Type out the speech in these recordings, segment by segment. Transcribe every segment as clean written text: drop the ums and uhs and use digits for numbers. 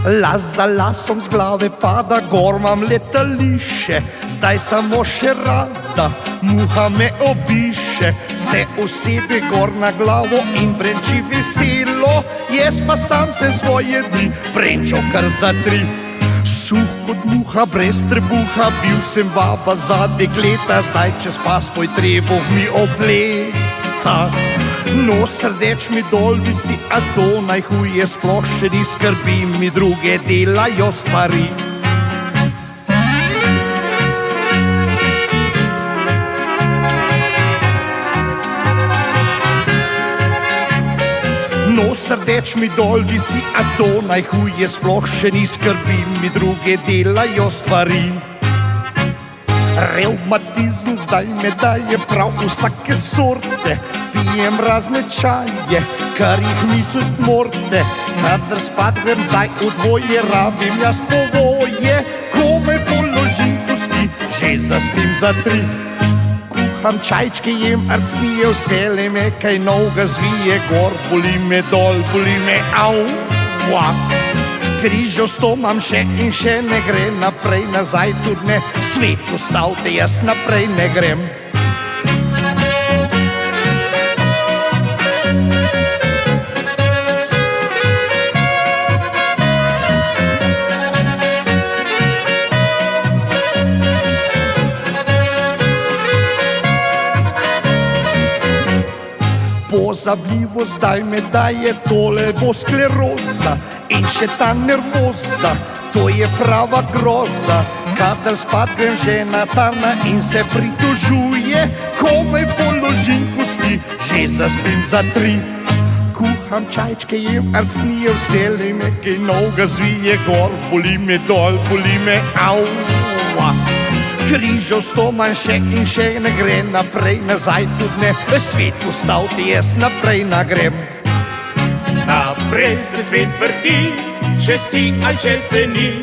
Las za lasom z glave pada, gor imam letališče, zdaj samo še rada, muha me obiše. Se usede gor na glavo in brenči veselo, jaz pa sam se svoje dni brenčal kar za 3. Suh kot muha, brez trebuha, bil sem baba za dekleta, zdaj čez pas moj trebuh mi opleta. Nos rdeč mi dol visi, a to najhuje sploh še ni, skrbi mi druge delajo stvari. Nos rdeč mi dol visi, a to najhuje sploh še ni, skrbi mi druge delajo stvari. Revmatizem zdaj me daje prav vsake sorte, pijem razne čaje, kar jih mislit morate. Kadar spat grem zdaj v dvoje, rabim jaz povoje, komaj položim kosti, že zaspim za 3. Kuham čajčke, jem arcnije, vsele me kaj novega zvije, gor boli me, dol boli me, auva. Križo 100 imam še in še, ne gre naprej, nazaj tudi ne, svet ustavite, jaz naprej ne grem. Pozabljivo zdaj me daje, tole bo skleroza in še ta nervoza, to je prava groza. Kadar spat grem žena tarna in se pritožuje, komaj položim kosti, že zaspim za 3. Kuham čajčke, jem arcnije, vsele me kaj novega zvije, gor boli me, dol boli me, auva. Križo 100 manj še in še, ne gre naprej, nazaj tudi ne, svet ustavite, jaz naprej nagrem. Naprej se svet vrti, če si ali če te ni,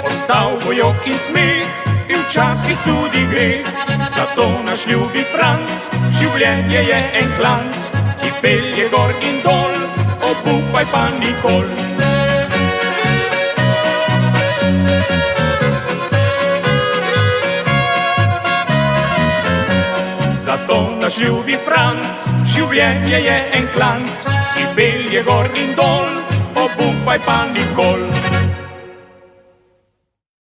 ostal bo jok in smeh in včasih tudi greh. Zato naš ljubi Franc, življenje je en klanc, ki pelje gor in dol, obupaj pa nikol. Zato naš ljubi Franc, življenje je en klanc, ki pelje gor in dol, obupaj pa nikol.